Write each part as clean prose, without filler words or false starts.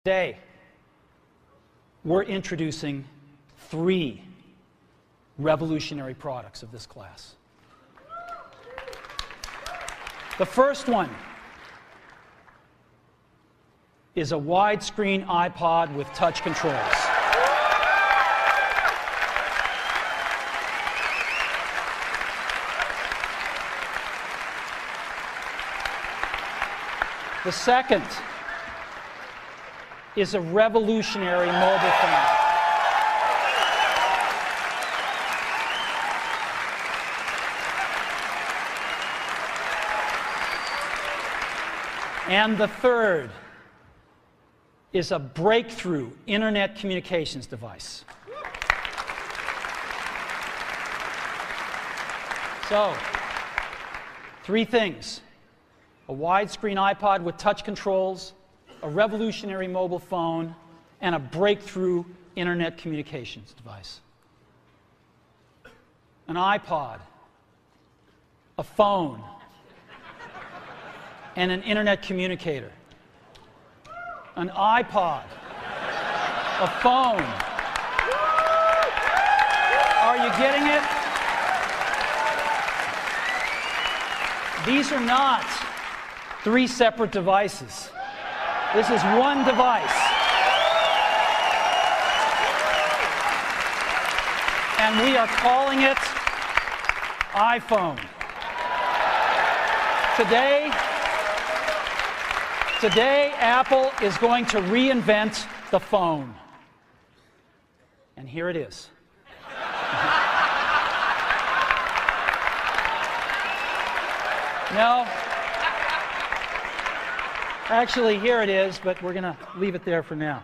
Today, we're introducing 3 revolutionary products of this class. The first one is a widescreen iPod with touch controls. The second is a revolutionary mobile phone. And the third is a breakthrough internet communications device. So, 3 things: a widescreen iPod with touch controls, a revolutionary mobile phone, and a breakthrough internet communications device. An iPod, a phone, and an internet communicator. An iPod, a phone. Are you getting it? These are not 3 separate devices. This is one device. And we are calling it iPhone. Today, Apple is going to reinvent the phone. And here it is. No. Actually, here it is, but we're going to leave it there for now.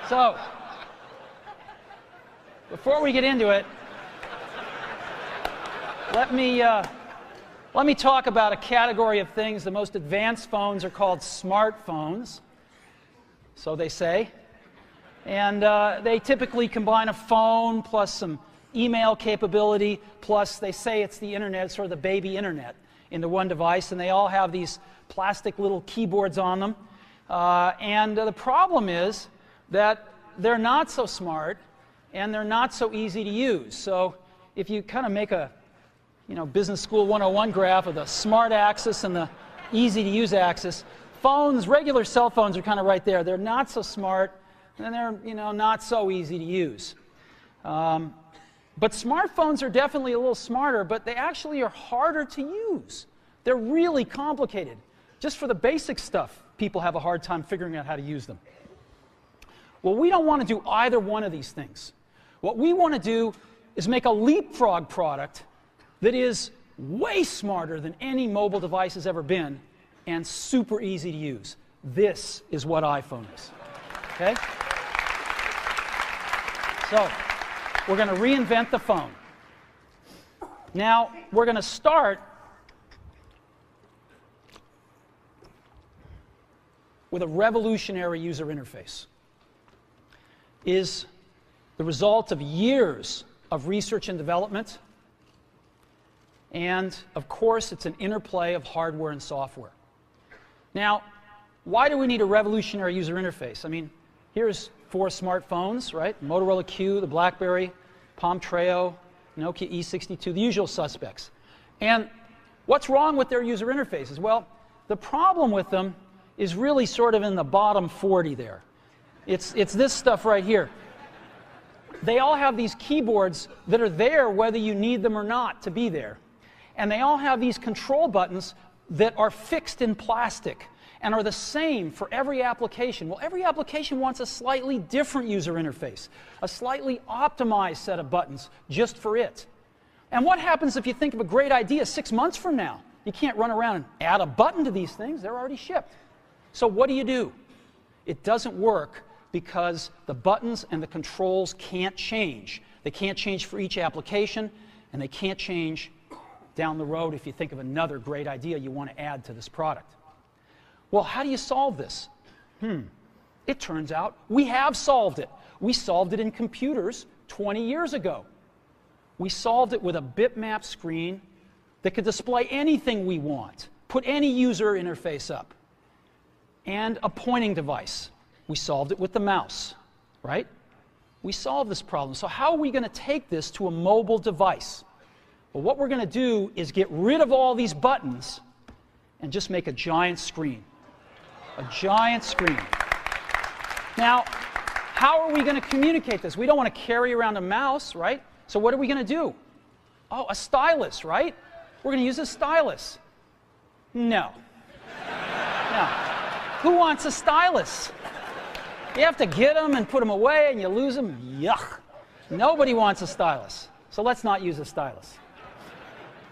So, before we get into it, let me talk about a category of things. The most advanced phones are called smartphones, so they say. And they typically combine a phone plus some email capability, plus they say it's the internet, sort of the baby internet, into one device, and they all have these plastic little keyboards on them. And the problem is that they're not so smart and they're not so easy to use. So if you kind of make a Business School 101 graph of the smart axis and the easy to use axis, phones, regular cell phones, are kind of right there. They're not so smart and they're not so easy to use. But smartphones are definitely a little smarter, but they actually are harder to use. They're really complicated. Just for the basic stuff, people have a hard time figuring out how to use them. Well, we don't want to do either one of these things. What we want to do is make a leapfrog product that is way smarter than any mobile device has ever been and super easy to use. This is what iPhone is. Okay? So, we're going to reinvent the phone. Now, we're going to start with a revolutionary user interface. It is the result of years of research and development, and of course it's an interplay of hardware and software. Now, why do we need a revolutionary user interface? I mean, here's 4 smartphones, right? Motorola Q, the BlackBerry, Palm Treo, Nokia E62, the usual suspects. And what's wrong with their user interfaces? Well, the problem with them is really sort of in the bottom 40 there. It's this stuff right here. They all have these keyboards that are there whether you need them or not to be there. And they all have these control buttons that are fixed in plastic and are the same for every application. Well, every application wants a slightly different user interface, a slightly optimized set of buttons just for it. And what happens if you think of a great idea 6 months from now? You can't run around and add a button to these things. They're already shipped. So what do? It doesn't work because the buttons and the controls can't change. They can't change for each application, and they can't change down the road if you think of another great idea you want to add to this product. Well, how do you solve this? It turns out we have solved it. We solved it in computers 20 years ago. We solved it with a bitmap screen that could display anything we want, put any user interface up, and a pointing device. We solved it with the mouse, right? We solved this problem. So how are we going to take this to a mobile device? Well, what we're going to do is get rid of all these buttons and just make a giant screen. A giant screen. Now, how are we going to communicate this? We don't want to carry around a mouse, right? So what are we going to do? Oh, a stylus, right? We're going to use a stylus. No. No. Who wants a stylus? You have to get them and put them away and you lose them. Yuck. Nobody wants a stylus. So let's not use a stylus.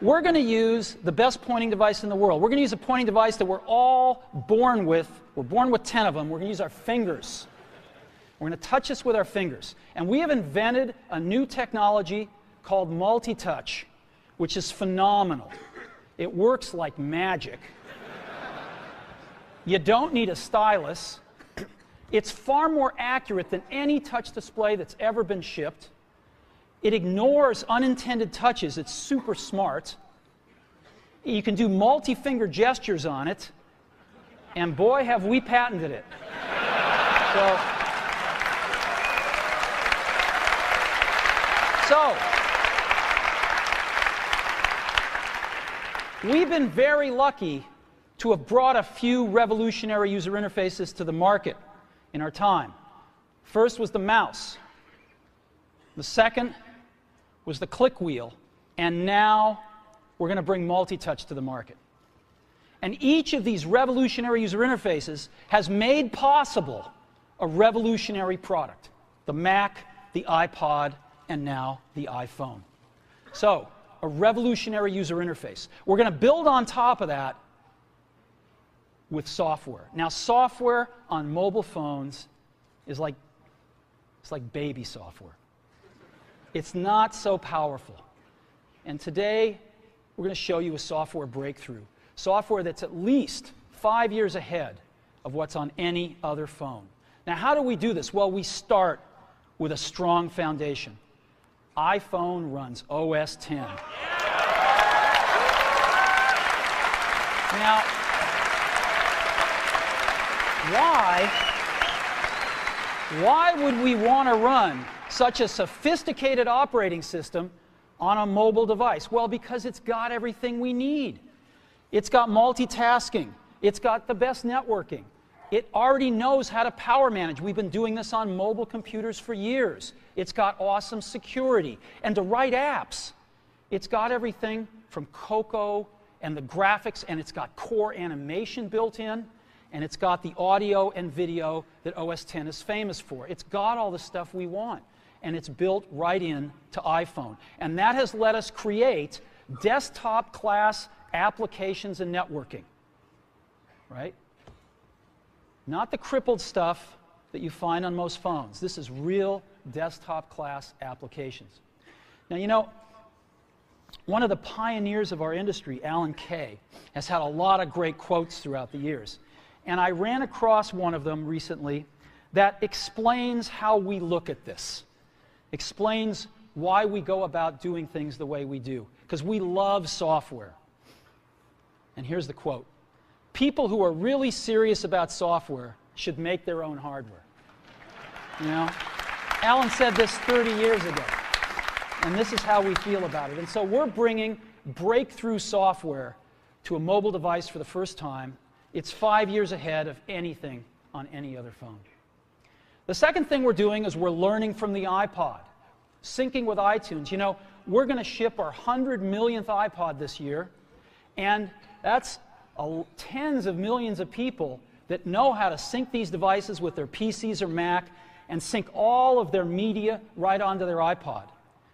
We're going to use the best pointing device in the world. We're going to use a pointing device that we're all born with. We're born with 10 of them. We're going to use our fingers. We're going to touch this with our fingers. And we have invented a new technology called multi-touch, which is phenomenal. It works like magic. You don't need a stylus. It's far more accurate than any touch display that's ever been shipped. It ignores unintended touches. It's super smart. You can do multi-finger gestures on it. And boy, have we patented it. So, we've been very lucky to have brought a few revolutionary user interfaces to the market in our time. First was the mouse. The second was the click wheel. And now we're going to bring multi-touch to the market. And each of these revolutionary user interfaces has made possible a revolutionary product. The Mac, the iPod, and now the iPhone. So, a revolutionary user interface. We're going to build on top of that with software. Now, software on mobile phones is like, it's like baby software. It's not so powerful. And today, we're going to show you a software breakthrough. Software that's at least 5 years ahead of what's on any other phone. Now, how do we do this? Well, we start with a strong foundation. iPhone runs OS 10. Now, why would we want to run such a sophisticated operating system on a mobile device? Well, because it's got everything we need. It's got multitasking. It's got the best networking. It already knows how to power manage. We've been doing this on mobile computers for years. It's got awesome security. And to write apps, it's got everything from Cocoa and the graphics, and it's got core animation built in, and it's got the audio and video that OS X is famous for. It's got all the stuff we want, and it's built right in to iPhone. And that has let us create desktop-class applications and networking, right? Not the crippled stuff that you find on most phones. This is real desktop-class applications. Now, you know, one of the pioneers of our industry, Alan Kay, has had a lot of great quotes throughout the years. And I ran across one of them recently that explains how we look at this, explains why we go about doing things the way we do, because we love software. And here's the quote. People who are really serious about software should make their own hardware. You know, Alan said this 30 years ago, and this is how we feel about it. And so we're bringing breakthrough software to a mobile device for the first time. It's 5 years ahead of anything on any other phone. The second thing we're doing is we're learning from the iPod, syncing with iTunes. You know, we're going to ship our 100 millionth iPod this year, and that's tens of millions of people that know how to sync these devices with their PCs or Mac and sync all of their media right onto their iPod,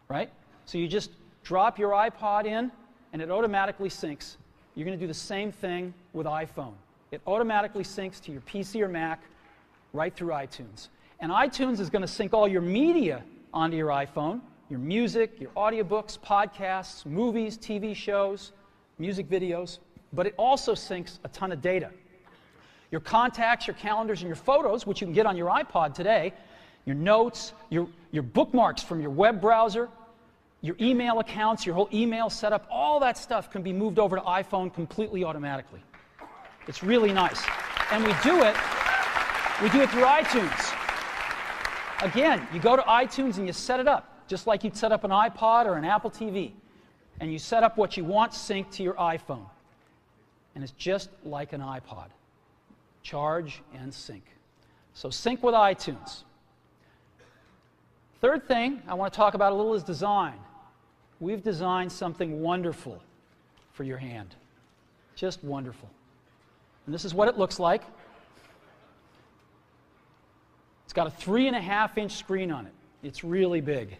right? So you just drop your iPod in, and it automatically syncs. You're going to do the same thing with iPhone. It automatically syncs to your PC or Mac right through iTunes. And iTunes is going to sync all your media onto your iPhone, your music, your audiobooks, podcasts, movies, TV shows, music videos, but it also syncs a ton of data. Your contacts, your calendars, and your photos, which you can get on your iPod today, your notes, your bookmarks from your web browser, your email accounts, your whole email setup, all that stuff can be moved over to iPhone completely automatically. It's really nice. And we do We do it through iTunes. Again, you go to iTunes and you set it up, just like you'd set up an iPod or an Apple TV. And you set up what you want synced to your iPhone. And it's just like an iPod. Charge and sync. So sync with iTunes. Third thing I want to talk about a little is design. We've designed something wonderful for your hand. Just wonderful. And this is what it looks like. It's got a 3.5-inch screen on it. It's really big.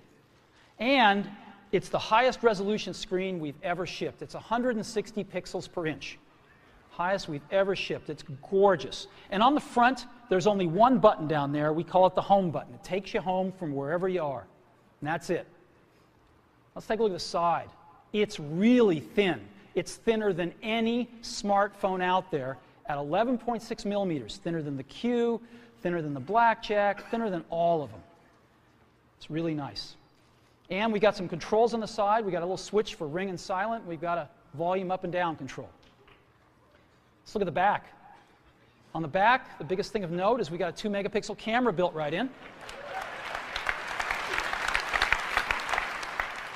And it's the highest resolution screen we've ever shipped. It's 160 pixels per inch. Highest we've ever shipped. It's gorgeous. And on the front, there's only one button down there. We call it the home button. It takes you home from wherever you are. And that's it. Let's take a look at the side. It's really thin. It's thinner than any smartphone out there at 11.6 millimeters. Thinner than the Q, thinner than the Blackjack, thinner than all of them. It's really nice. And we got some controls on the side. We got a little switch for ring and silent. We've got a volume up and down control. Let's look at the back. On the back, the biggest thing of note is we got a 2-megapixel camera built right in.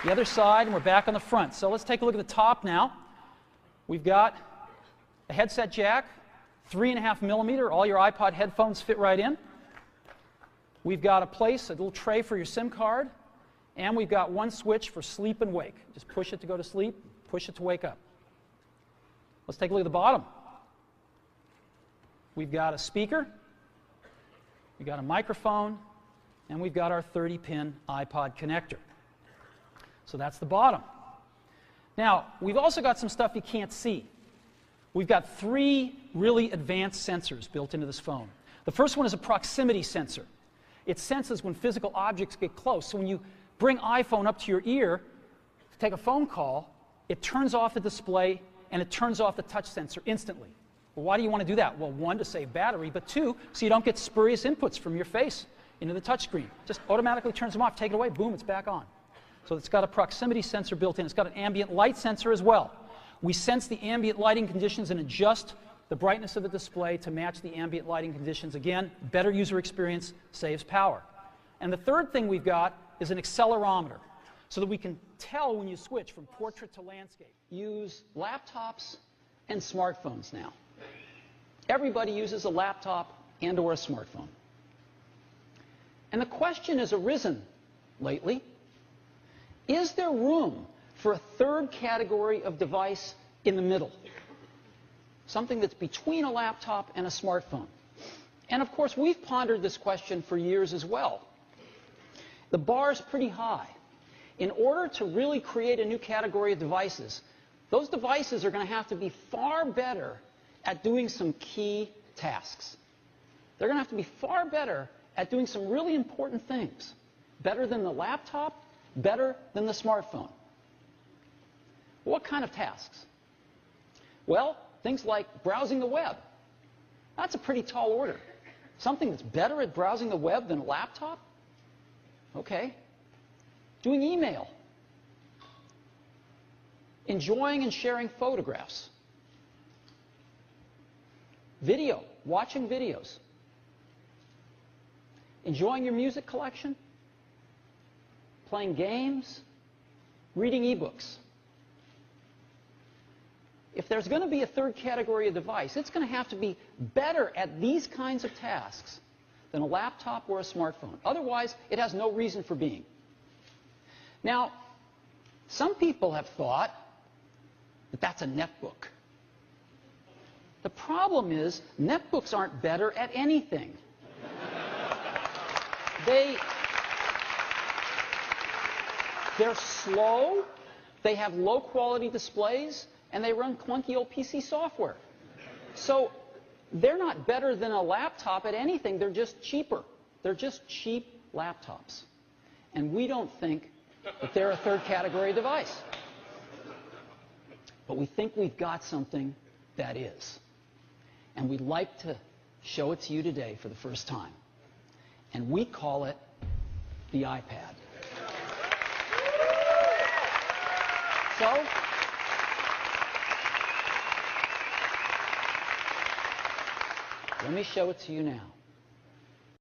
The other side, and we're back on the front. So let's take a look at the top now. We've got a headset jack, 3.5 millimeter. All your iPod headphones fit right in. We've got a little tray for your SIM card. And we've got one switch for sleep and wake. Just push it to go to sleep, push it to wake up. Let's take a look at the bottom. We've got a speaker, we've got a microphone, and we've got our 30-pin iPod connector. So that's the bottom. Now, we've also got some stuff you can't see. We've got 3 really advanced sensors built into this phone. The first one is a proximity sensor. It senses when physical objects get close. So when you bring iPhone up to your ear to take a phone call, it turns off the display and it turns off the touch sensor instantly. Well, why do you want to do that? Well, 1, to save battery, but 2, so you don't get spurious inputs from your face into the touch screen. Just automatically turns them off, take it away, boom, it's back on. So it's got a proximity sensor built in. It's got an ambient light sensor as well. We sense the ambient lighting conditions and adjust the brightness of the display to match the ambient lighting conditions. Again, better user experience, saves power. And the third thing we've got is an accelerometer, so that we can tell when you switch from portrait to landscape. Use laptops and smartphones now. Everybody uses a laptop and or a smartphone. And the question has arisen lately, is there room for a third category of device in the middle? Something that's between a laptop and a smartphone. And of course, we've pondered this question for years as well. The bar's pretty high. In order to really create a new category of devices, those devices are going to have to be far better at doing some key tasks. They're going to have to be far better at doing some really important things. Better than the laptop, better than the smartphone. What kind of tasks? Well, things like browsing the web. That's a pretty tall order. Something that's better at browsing the web than a laptop? Okay. Doing email. Enjoying and sharing photographs. Video, watching videos. Enjoying your music collection. Playing games. Reading ebooks. If there's going to be a third category of device, it's going to have to be better at these kinds of tasks than a laptop or a smartphone. Otherwise, it has no reason for being. Now, some people have thought that that's a netbook. The problem is, netbooks aren't better at anything. They're slow, they have low-quality displays, and they run clunky old PC software. So they're not better than a laptop at anything. They're just cheaper. They're just cheap laptops. And we don't think that they're a third category device. But we think we've got something that is. And we'd like to show it to you today for the first time. And we call it the iPad. So, let me show it to you now.